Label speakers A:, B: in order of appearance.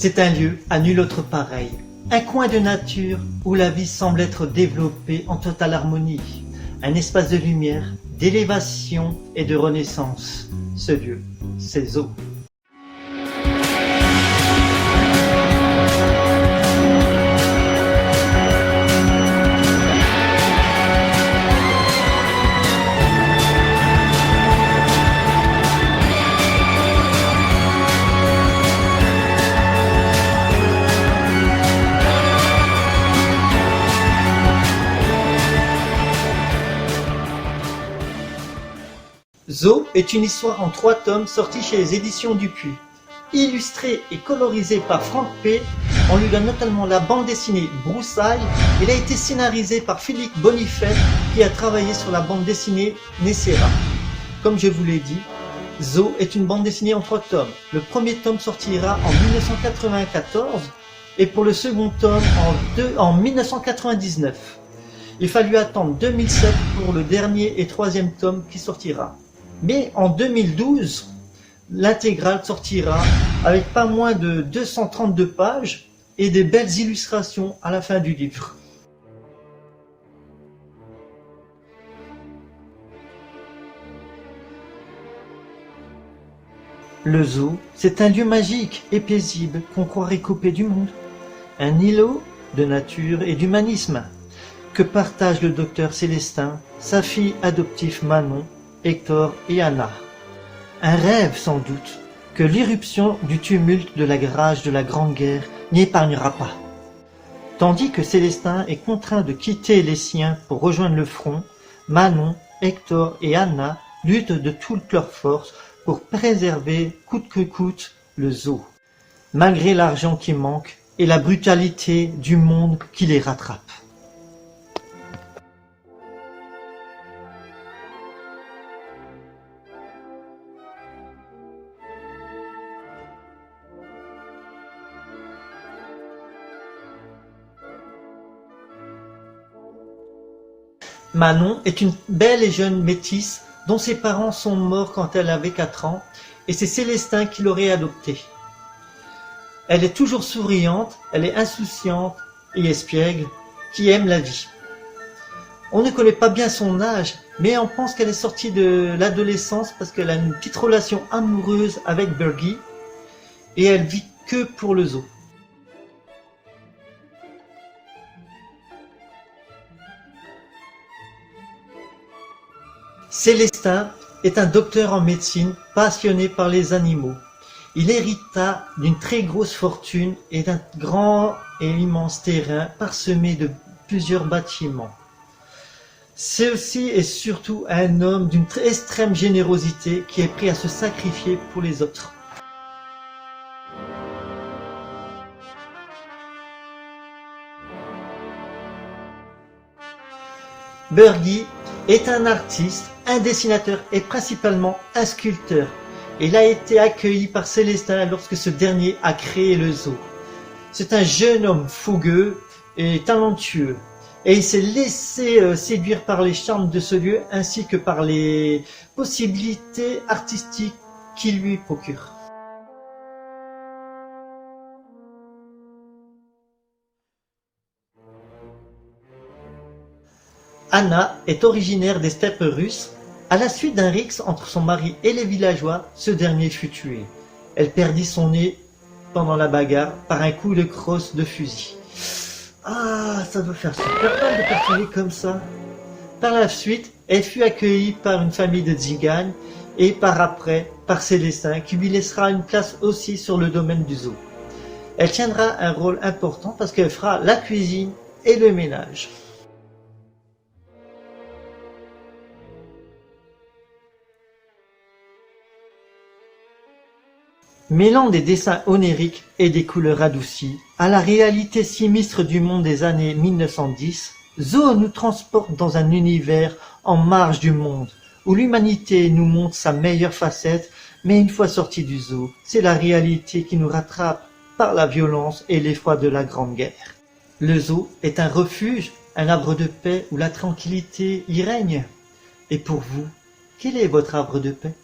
A: C'est un lieu à nul autre pareil. Un coin de nature où la vie semble être développée en totale harmonie. Un espace de lumière, d'élévation et de renaissance. Ce lieu, c'est Zoo. Zoo est une histoire en 3 tomes sortie chez les éditions Dupuis. Illustré et colorisé par Franck P, on lui donne notamment la bande dessinée Broussailles. Il a été scénarisé par Philippe Bonifay qui a travaillé sur la bande dessinée Nessera. Comme je vous l'ai dit, Zoo est une bande dessinée en 3 tomes. Le premier tome sortira en 1994 et pour le second tome en 1999. Il fallut attendre 2007 pour le dernier et 3e tome qui sortira. Mais en 2012, l'intégrale sortira avec pas moins de 232 pages et des belles illustrations à la fin du livre. Le zoo, c'est un lieu magique et paisible qu'on croirait coupé du monde. Un îlot de nature et d'humanisme que partagent le docteur Célestin, sa fille adoptive Manon, Hector et Anna. Un rêve sans doute que l'irruption du tumulte de la rage de la Grande Guerre n'y épargnera pas. Tandis que Célestin est contraint de quitter les siens pour rejoindre le front, Manon, Hector et Anna luttent de toute leur force pour préserver coûte que coûte le zoo, malgré l'argent qui manque et la brutalité du monde qui les rattrape. Manon est une belle et jeune métisse dont ses parents sont morts quand elle avait 4 ans et c'est Célestin qui l'aurait adoptée. Elle est toujours souriante, elle est insouciante et espiègle, qui aime la vie. On ne connaît pas bien son âge, mais on pense qu'elle est sortie de l'adolescence parce qu'elle a une petite relation amoureuse avec Bergie et elle vit que pour le zoo. Célestin est un docteur en médecine passionné par les animaux. Il hérita d'une très grosse fortune et d'un grand et immense terrain parsemé de plusieurs bâtiments. C'est aussi et surtout un homme d'une extrême générosité qui est prêt à se sacrifier pour les autres. Bergie est un artiste, un dessinateur et principalement un sculpteur. Il a été accueilli par Célestin lorsque ce dernier a créé le zoo. C'est un jeune homme fougueux et talentueux. Et il s'est laissé séduire par les charmes de ce lieu ainsi que par les possibilités artistiques qu'il lui procure. Anna est originaire des steppes russes. À la suite d'un rixe entre son mari et les villageois, ce dernier fut tué. Elle perdit son nez pendant la bagarre par un coup de crosse de fusil. Ah, ça doit faire super mal de partir comme ça. Par la suite, elle fut accueillie par une famille de tziganes et par après par Célestin qui lui laissera une place aussi sur le domaine du zoo. Elle tiendra un rôle important parce qu'elle fera la cuisine et le ménage. Mêlant des dessins onériques et des couleurs adoucies à la réalité sinistre du monde des années 1910, Zoo nous transporte dans un univers en marge du monde, où l'humanité nous montre sa meilleure facette, mais une fois sorti du zoo, c'est la réalité qui nous rattrape par la violence et l'effroi de la Grande Guerre. Le zoo est un refuge, un arbre de paix où la tranquillité y règne. Et pour vous, quel est votre arbre de paix ?